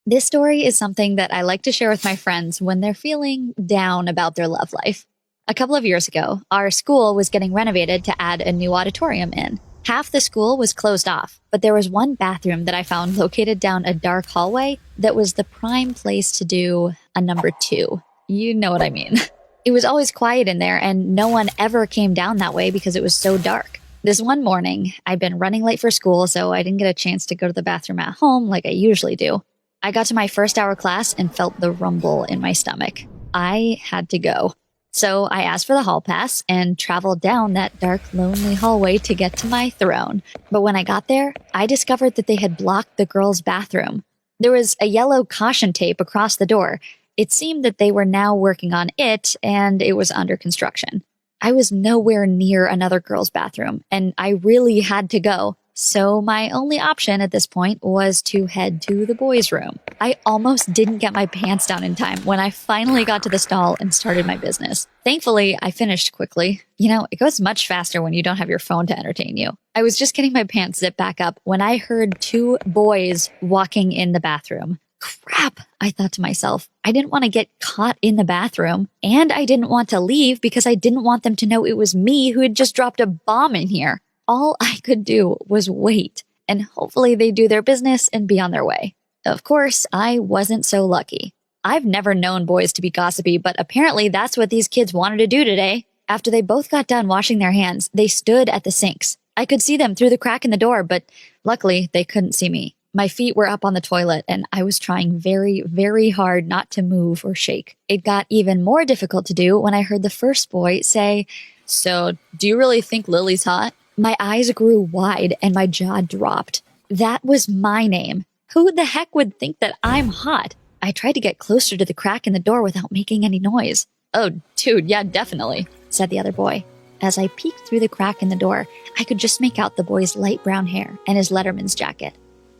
This story is something that I like to share with my friends when they're feeling down about their love life. A couple of years ago, our school was getting renovated to add a new auditorium in. Half the school was closed off, but there was one bathroom that I found located down a dark hallway that was the prime place to do a number two. You know what I mean. It was always quiet in there, and no one ever came down that way because it was so dark. This one morning, I'd been running late for school, so I didn't get a chance to go to the bathroom at home like I usually do. I got to my first hour class and felt the rumble in my stomach. I had to go. So I asked for the hall pass and traveled down that dark, lonely hallway to get to my throne. But when I got there, I discovered that they had blocked the girls' bathroom. There was a yellow caution tape across the door. It seemed that they were now working on it, and it was under construction. I was nowhere near another girl's bathroom, and I really had to go. So my only option at this point was to head to the boys' room. I almost didn't get my pants down in time when I finally got to the stall and started my business. Thankfully, I finished quickly. You know, it goes much faster when you don't have your phone to entertain you. I was just getting my pants zipped back up when I heard two boys walking in the bathroom. Crap, I thought to myself. I didn't want to get caught in the bathroom, and I didn't want to leave because I didn't want them to know it was me who had just dropped a bomb in here. All I could do was wait, and hopefully they do their business and be on their way. Of course, I wasn't so lucky. I've never known boys to be gossipy, but apparently that's what these kids wanted to do today. After they both got done washing their hands, they stood at the sinks. I could see them through the crack in the door, but luckily they couldn't see me. My feet were up on the toilet, and I was trying very, very hard not to move or shake. It got even more difficult to do when I heard the first boy say, "So, do you really think Lily's hot?" My eyes grew wide and my jaw dropped. That was my name. Who the heck would think that I'm hot? I tried to get closer to the crack in the door without making any noise. "Oh, dude, yeah, definitely," said the other boy. As I peeked through the crack in the door, I could just make out the boy's light brown hair and his Letterman's jacket.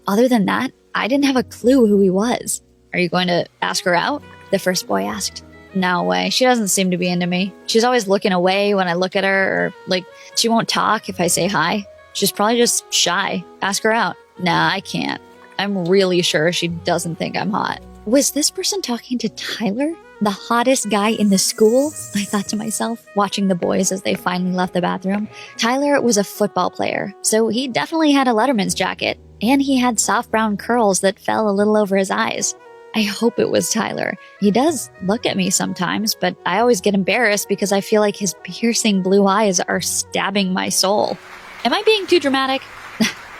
Other than that, I didn't have a clue who he was. "Are you going to ask her out?" the first boy asked. "No way. She doesn't seem to be into me. She's always looking away when I look at her, or she won't talk if I say hi. She's probably just shy. Ask her out." "Nah, I can't. I'm really sure she doesn't think I'm hot." Was this person talking to Tyler? The hottest guy in the school? I thought to myself, watching the boys as they finally left the bathroom. Tyler was a football player, so he definitely had a Letterman's jacket, and he had soft brown curls that fell a little over his eyes. I hope it was Tyler. He does look at me sometimes, but I always get embarrassed because I feel like his piercing blue eyes are stabbing my soul. Am I being too dramatic?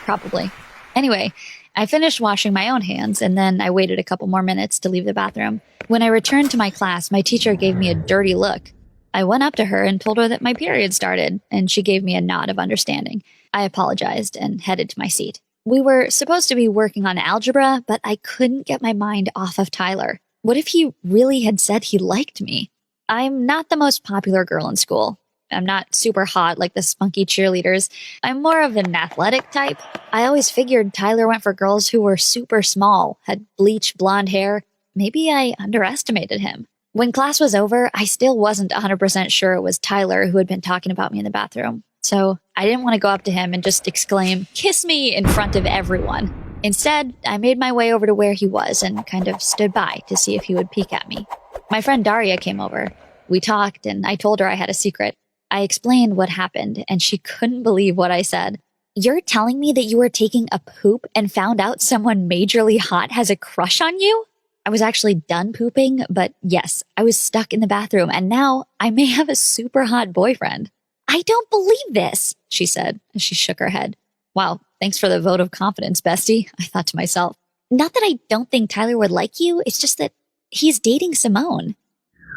Probably. Anyway, I finished washing my own hands, and then I waited a couple more minutes to leave the bathroom. When I returned to my class, my teacher gave me a dirty look. I went up to her and told her that my period started, and she gave me a nod of understanding. I apologized and headed to my seat. We were supposed to be working on algebra, but I couldn't get my mind off of Tyler. What if he really had said he liked me? I'm not the most popular girl in school. I'm not super hot like the spunky cheerleaders. I'm more of an athletic type. I always figured Tyler went for girls who were super small, had bleached blonde hair. Maybe I underestimated him. When class was over, I still wasn't 100% sure it was Tyler who had been talking about me in the bathroom. So I didn't want to go up to him and just exclaim, "Kiss me," in front of everyone. Instead, I made my way over to where he was and kind of stood by to see if he would peek at me. My friend Daria came over. We talked, and I told her I had a secret. I explained what happened, and she couldn't believe what I said. "You're telling me that you were taking a poop and found out someone majorly hot has a crush on you?" I was actually done pooping, but yes, I was stuck in the bathroom, and now I may have a super hot boyfriend. "I don't believe this," she said as she shook her head. "Wow, thanks for the vote of confidence, bestie," I thought to myself. "Not that I don't think Tyler would like you, it's just that he's dating Simone."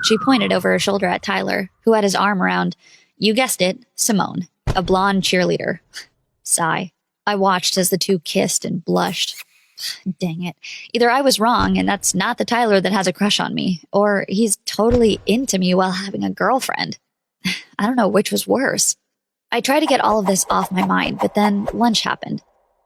She pointed over her shoulder at Tyler, who had his arm around, you guessed it, Simone, a blonde cheerleader. Sigh. I watched as the two kissed and blushed. Dang it. Either I was wrong and that's not the Tyler that has a crush on me, or he's totally into me while having a girlfriend. I don't know which was worse. I tried to get all of this off my mind, but then lunch happened.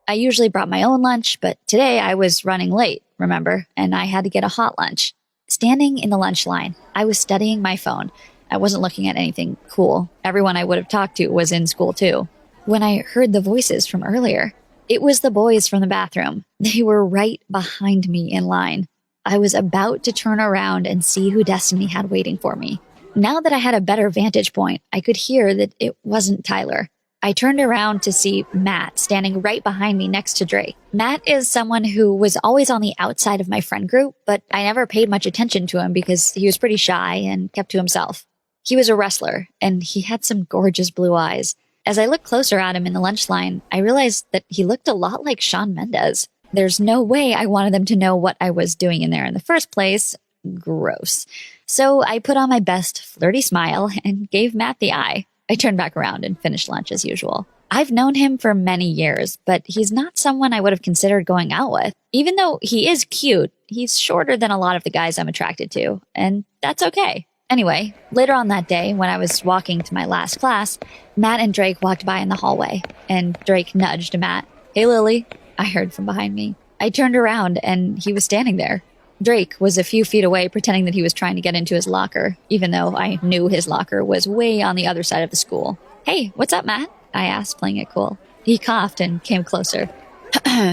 I usually brought my own lunch, but today I was running late, remember, and I had to get a hot lunch. Standing in the lunch line, I was studying my phone. I wasn't looking at anything cool. Everyone I would have talked to was in school too. When I heard the voices from earlier, It was the boys from the bathroom. They were right behind me in line. I was about to turn around and see who Destiny had waiting for me. Now that I had a better vantage point, I could hear that it wasn't Tyler. I turned around to see Matt standing right behind me next to Drake. Matt is someone who was always on the outside of my friend group, but I never paid much attention to him because he was pretty shy and kept to himself. He was a wrestler, and he had some gorgeous blue eyes. As I looked closer at him in the lunch line, I realized that he looked a lot like Shawn Mendes. There's no way I wanted them to know what I was doing in there in the first place. Gross. So I put on my best flirty smile and gave Matt the eye. I turned back around and finished lunch as usual. I've known him for many years, but he's not someone I would have considered going out with. Even though he is cute, he's shorter than a lot of the guys I'm attracted to, and that's okay. Anyway, later on that day, when I was walking to my last class, Matt and Drake walked by in the hallway, and Drake nudged Matt. "Hey, Lily," I heard from behind me. I turned around, and he was standing there. Drake was a few feet away, pretending that he was trying to get into his locker, even though I knew his locker was way on the other side of the school. "Hey, what's up, Matt?" I asked, playing it cool. He coughed and came closer.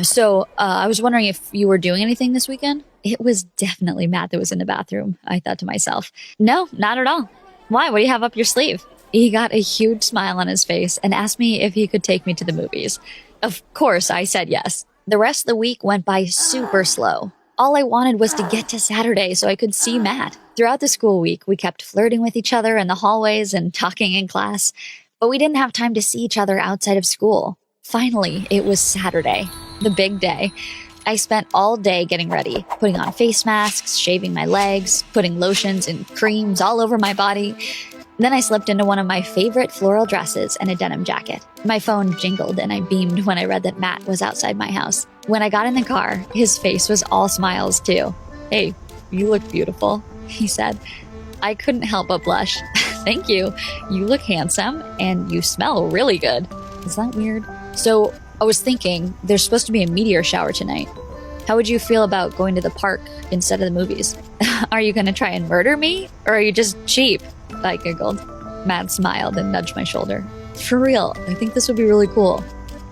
So, I was wondering if you were doing anything this weekend? It was definitely Matt that was in the bathroom, I thought to myself. "No, not at all." "Why? What do you have up your sleeve?" He got a huge smile on his face and asked me if he could take me to the movies. Of course, I said yes. The rest of the week went by super slow. All I wanted was to get to Saturday so I could see Matt. Throughout the school week, we kept flirting with each other in the hallways and talking in class, but we didn't have time to see each other outside of school. Finally, it was Saturday, the big day. I spent all day getting ready, putting on face masks, shaving my legs, putting lotions and creams all over my body. Then I slipped into one of my favorite floral dresses and a denim jacket. My phone jingled and I beamed when I read that Matt was outside my house. When I got in the car, his face was all smiles too. "Hey, you look beautiful," he said. I couldn't help but blush. "Thank you. You look handsome and you smell really good." Is that weird? "So I was thinking there's supposed to be a meteor shower tonight. How would you feel about going to the park instead of the movies?" "Are you going to try and murder me? Or are you just cheap?" I giggled. Matt smiled and nudged my shoulder. "For real, I think this would be really cool."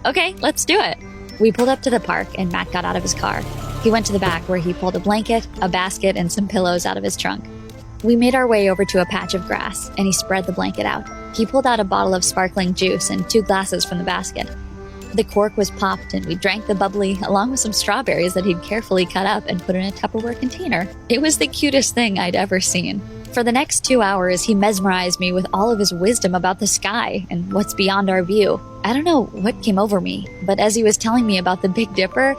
"Okay, let's do it." We pulled up to the park and Matt got out of his car. He went to the back where he pulled a blanket, a basket, and some pillows out of his trunk. We made our way over to a patch of grass and he spread the blanket out. He pulled out a bottle of sparkling juice and 2 glasses from the basket. The cork was popped and we drank the bubbly along with some strawberries that he'd carefully cut up and put in a Tupperware container. It was the cutest thing I'd ever seen. For the next 2 hours, he mesmerized me with all of his wisdom about the sky and what's beyond our view. I don't know what came over me, but as he was telling me about the Big Dipper,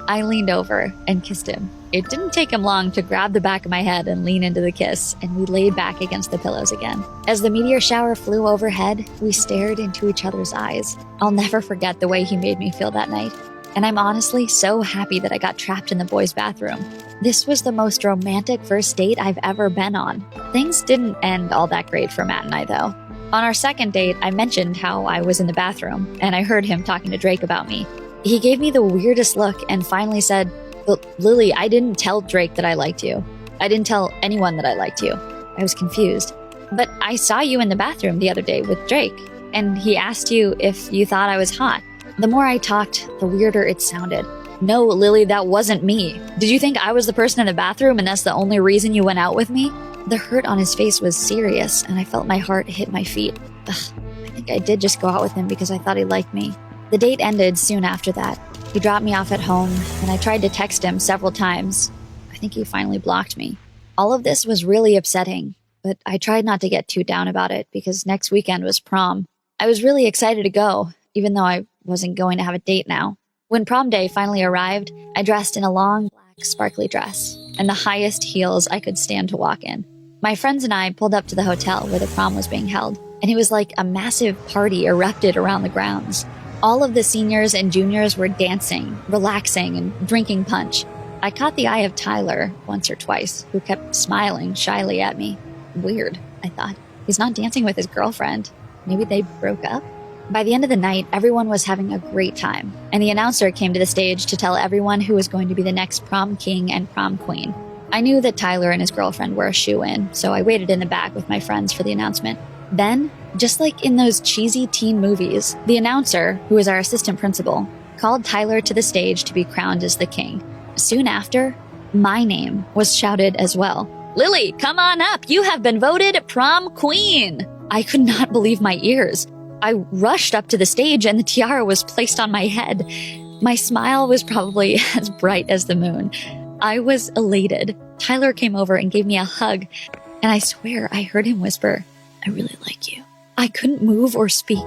I leaned over and kissed him. It didn't take him long to grab the back of my head and lean into the kiss, and we laid back against the pillows again. As the meteor shower flew overhead, we stared into each other's eyes. I'll never forget the way he made me feel that night. And I'm honestly so happy that I got trapped in the boys' bathroom. This was the most romantic first date I've ever been on. Things didn't end all that great for Matt and I, though. On our second date, I mentioned how I was in the bathroom, and I heard him talking to Drake about me. He gave me the weirdest look and finally said, "But Lily, I didn't tell Drake that I liked you. I didn't tell anyone that I liked you." I was confused. "But I saw you in the bathroom the other day with Drake, and he asked you if you thought I was hot." The more I talked, the weirder it sounded. "No, Lily, that wasn't me. Did you think I was the person in the bathroom and that's the only reason you went out with me?" The hurt on his face was serious, and I felt my heart hit my feet. I think I did just go out with him because I thought he liked me. The date ended soon after that. He dropped me off at home, and I tried to text him several times. I think he finally blocked me. All of this was really upsetting, but I tried not to get too down about it because next weekend was prom. I was really excited to go, even though I wasn't going to have a date now. When prom day finally arrived, I dressed in a long, black, sparkly dress and the highest heels I could stand to walk in. My friends and I pulled up to the hotel where the prom was being held, and it was like a massive party erupted around the grounds. All of the seniors and juniors were dancing, relaxing, and drinking punch. I caught the eye of Tyler once or twice, who kept smiling shyly at me. Weird, I thought. He's not dancing with his girlfriend. Maybe they broke up? By the end of the night, everyone was having a great time, and the announcer came to the stage to tell everyone who was going to be the next prom king and prom queen. I knew that Tyler and his girlfriend were a shoo-in, so I waited in the back with my friends for the announcement. Then, just like in those cheesy teen movies, the announcer, who was our assistant principal, called Tyler to the stage to be crowned as the king. Soon after, my name was shouted as well. "Lily, come on up. You have been voted prom queen." I could not believe my ears. I rushed up to the stage and the tiara was placed on my head. My smile was probably as bright as the moon. I was elated. Tyler came over and gave me a hug, and I swear I heard him whisper, "I really like you." I couldn't move or speak.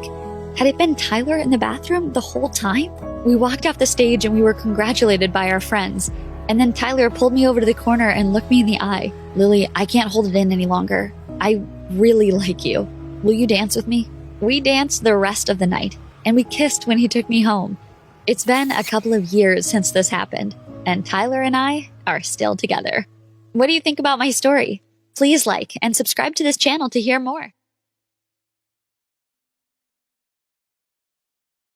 Had it been Tyler in the bathroom the whole time? We walked off the stage and we were congratulated by our friends. And then Tyler pulled me over to the corner and looked me in the eye. "Lily, I can't hold it in any longer. I really like you. Will you dance with me?" We danced the rest of the night, and we kissed when he took me home. It's been a couple of years since this happened, and Tyler and I are still together. What do you think about my story? Please like and subscribe to this channel to hear more.